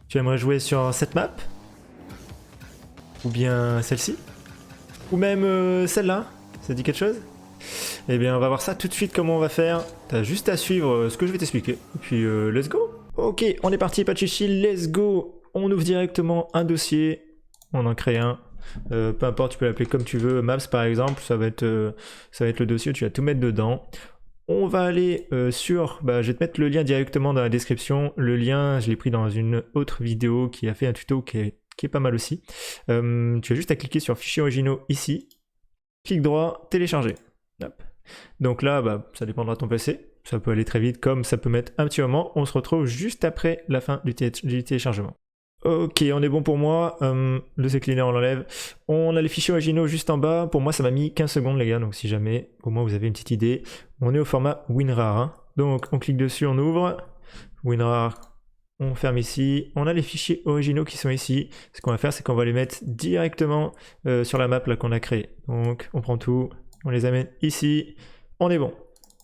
Tu aimerais jouer sur cette map? Ou bien celle-ci? Ou même celle-là? Ça dit quelque chose? Eh bien, on va voir ça tout de suite comment on va faire. T'as juste à suivre ce que je vais t'expliquer. Et puis, let's go! Ok, on est parti, pas de chichi, let's go! On ouvre directement un dossier. On en crée un. Peu importe, tu peux l'appeler comme tu veux. Maps, par exemple, ça va être le dossier où tu vas tout mettre dedans. On va aller sur... je vais te mettre le lien directement dans la description. Le lien, je l'ai pris dans une autre vidéo qui a fait un tuto qui est pas mal aussi. Tu as juste à cliquer sur Fichiers originaux ici. Clic droit, télécharger. Hop. Donc là, ça dépendra de ton PC. Ça peut aller très vite comme ça peut mettre un petit moment. On se retrouve juste après la fin du téléchargement. Ok, on est bon pour moi. Le CCleaner, on l'enlève. On a les fichiers originaux juste en bas. Pour moi, ça m'a mis 15 secondes, les gars. Donc, si jamais, au moins, vous avez une petite idée. On est au format WinRAR. Hein. Donc, on clique dessus, on ouvre. WinRAR, on ferme ici. On a les fichiers originaux qui sont ici. Ce qu'on va faire, c'est qu'on va les mettre directement sur la map là qu'on a créée. Donc, on prend tout. On les amène ici. On est bon.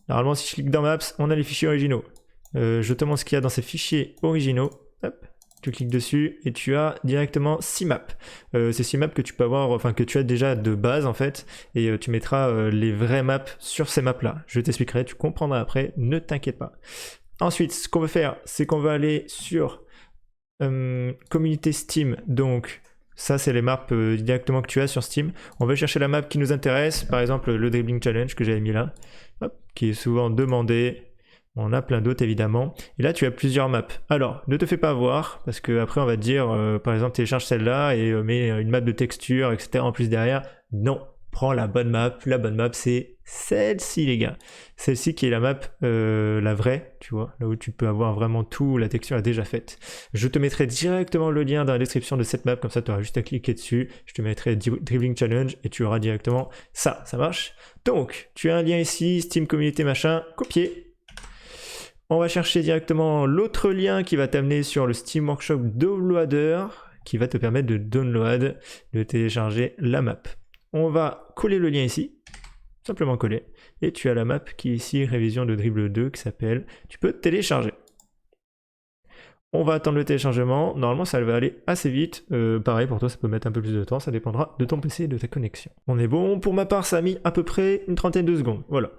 Normalement, si je clique dans Maps, on a les fichiers originaux. Je te montre ce qu'il y a dans ces fichiers originaux. Hop. Tu cliques dessus et tu as directement 6 maps. C'est 6 maps que tu peux avoir, enfin que tu as déjà de base en fait, et tu mettras les vraies maps sur ces maps là. Je t'expliquerai, tu comprendras après, ne t'inquiète pas. Ensuite, ce qu'on va faire, c'est qu'on va aller sur communauté Steam. Donc ça, c'est les maps directement que tu as sur Steam. On va chercher la map qui nous intéresse, par exemple le Dribbling Challenge que j'avais mis là, hop, qui est souvent demandé. On a plein d'autres évidemment. Et là, tu as plusieurs maps. Alors, ne te fais pas avoir, parce qu'après, on va te dire, par exemple, télécharge celle-là et mets une map de texture, etc. en plus derrière. Non, prends la bonne map. La bonne map, c'est celle-ci, les gars. Celle-ci qui est la map, la vraie, tu vois, là où tu peux avoir vraiment tout, la texture est déjà faite. Je te mettrai directement le lien dans la description de cette map, comme ça, tu auras juste à cliquer dessus. Je te mettrai Dribbling Challenge et tu auras directement ça. Ça marche? Donc, tu as un lien ici, Steam Communauté, machin, copier. On va chercher directement l'autre lien qui va t'amener sur le Steam Workshop Downloader qui va te permettre de download, de télécharger la map. On va coller le lien ici, simplement coller, et tu as la map qui est ici, révision de Dribble 2 qui s'appelle, tu peux télécharger. On va attendre le téléchargement, normalement ça va aller assez vite, pareil pour toi ça peut mettre un peu plus de temps, ça dépendra de ton PC et de ta connexion. On est bon, pour ma part ça a mis à peu près une trentaine de secondes, voilà.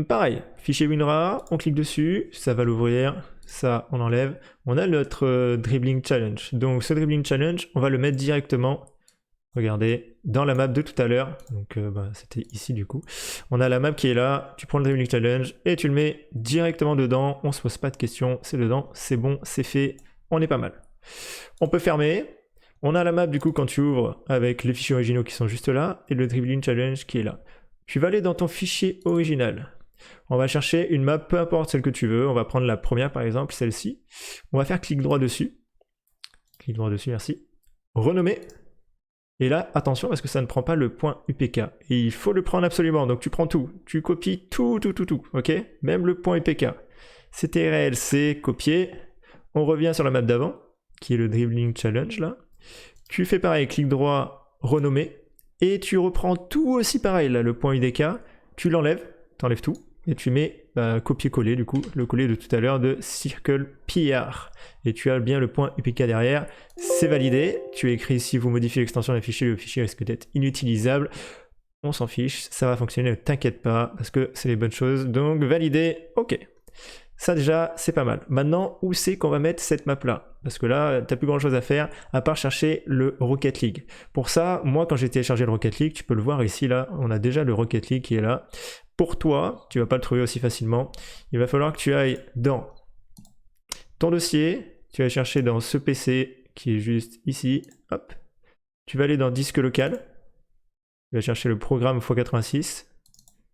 Pareil, fichier WinRAR, on clique dessus, ça va l'ouvrir, ça on enlève, on a notre Dribbling Challenge. Donc ce Dribbling Challenge, on va le mettre directement, regardez, dans la map de tout à l'heure, donc c'était ici du coup, on a la map qui est là, tu prends le Dribbling Challenge et tu le mets directement dedans, on se pose pas de questions, c'est dedans, c'est bon, c'est fait, on est pas mal. On peut fermer, on a la map du coup quand tu ouvres avec les fichiers originaux qui sont juste là et le Dribbling Challenge qui est là. Tu vas aller dans ton fichier original, on va chercher une map, peu importe celle que tu veux, on va prendre la première par exemple, celle-ci, on va faire clic droit dessus, merci, renommer. Et là, attention parce que ça ne prend pas le point UPK. Et il faut le prendre absolument. Donc tu prends tout. Tu copies tout. Ok? Même le point UPK. CTRL, c'est copier. On revient sur la map d'avant, qui est le Dribbling Challenge là. Tu fais pareil, clic droit, renommer. Et tu reprends tout aussi pareil là, le point UDK. Tu l'enlèves, t'enlèves tout. Et tu mets copier-coller du coup, le coller de tout à l'heure de Circle PR. Et tu as bien le point UPK derrière, c'est validé. Tu écris ici, vous modifiez l'extension d'un fichier, le fichier risque d'être inutilisable. On s'en fiche, ça va fonctionner, ne t'inquiète pas, parce que c'est les bonnes choses. Donc validé, ok. Ça déjà, c'est pas mal. Maintenant, où c'est qu'on va mettre cette map-là? Parce que là, t'as plus grand-chose à faire, à part chercher le Rocket League. Pour ça, moi, quand j'ai téléchargé le Rocket League, tu peux le voir ici, là, on a déjà le Rocket League qui est là. Pour toi, tu vas pas le trouver aussi facilement. Il va falloir que tu ailles dans ton dossier, tu vas chercher dans ce PC qui est juste ici, hop. Tu vas aller dans disque local, tu vas chercher le programme x86,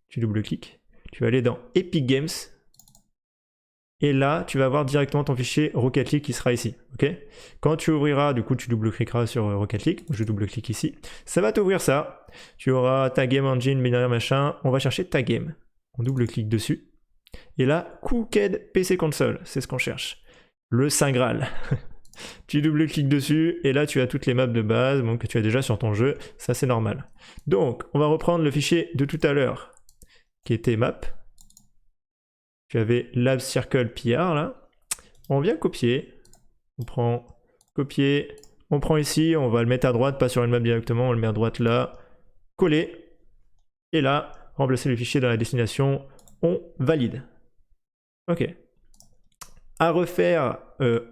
tu double-cliques, tu vas aller dans Epic Games, et là, tu vas avoir directement ton fichier Rocket League qui sera ici, ok? Quand tu ouvriras, du coup, tu double-cliqueras sur Rocket League, je double-clique ici, ça va t'ouvrir ça, tu auras ta game engine, binaire machin, on va chercher ta game, on double-clique dessus, et là, Cooked PC Console, c'est ce qu'on cherche, le Saint Graal. Tu double-cliques dessus, et là, tu as toutes les maps de base, bon, que tu as déjà sur ton jeu, ça c'est normal. Donc, on va reprendre le fichier de tout à l'heure, qui était map. Tu avais Lab Circle PR là. On vient copier. On prend copier, on prend ici, on va le mettre à droite, pas sur une map directement, on le met à droite là, coller, et là, remplacer le fichier dans la destination, on valide. Ok. À refaire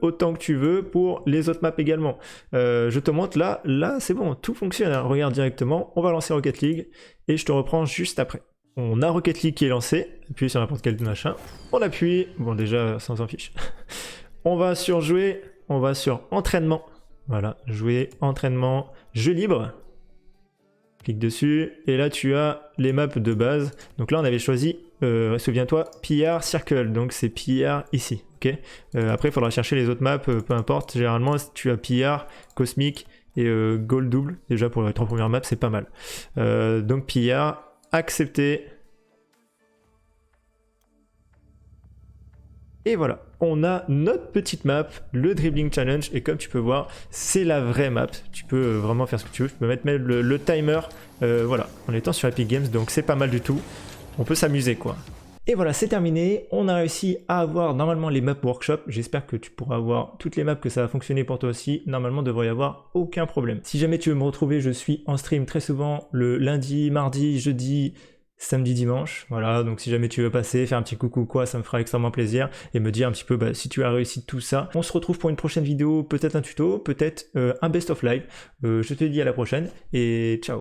autant que tu veux pour les autres maps également. Je te montre là c'est bon, tout fonctionne, hein. Regarde directement, on va lancer Rocket League, et je te reprends juste après. On a Rocket League qui est lancé, appuie sur n'importe quel machin, on appuie, bon déjà, ça on s'en fiche. On va sur jouer, on va sur entraînement, voilà, jouer, entraînement, jeu libre. Clique dessus, et là tu as les maps de base. Donc là on avait choisi, souviens-toi, PR Circle, donc c'est PR ici, ok. Après il faudra chercher les autres maps, peu importe, généralement tu as PR, Cosmic et Gold Double, déjà pour les 3 premières maps c'est pas mal. Donc PR, accepter. Et voilà, on a notre petite map, le Dribbling Challenge, et comme tu peux voir, c'est la vraie map. Tu peux vraiment faire ce que tu veux, je peux mettre même le timer, voilà, en étant sur Epic Games, donc c'est pas mal du tout. On peut s'amuser quoi. Et voilà, c'est terminé, on a réussi à avoir normalement les maps workshop, j'espère que tu pourras avoir toutes les maps, que ça va fonctionner pour toi aussi, normalement il ne devrait y avoir aucun problème. Si jamais tu veux me retrouver, je suis en stream très souvent le lundi, mardi, jeudi, samedi, dimanche, voilà, donc si jamais tu veux passer, faire un petit coucou quoi, ça me fera extrêmement plaisir, et me dire un petit peu si tu as réussi tout ça. On se retrouve pour une prochaine vidéo, peut-être un tuto, peut-être un best of live, je te dis à la prochaine, et ciao.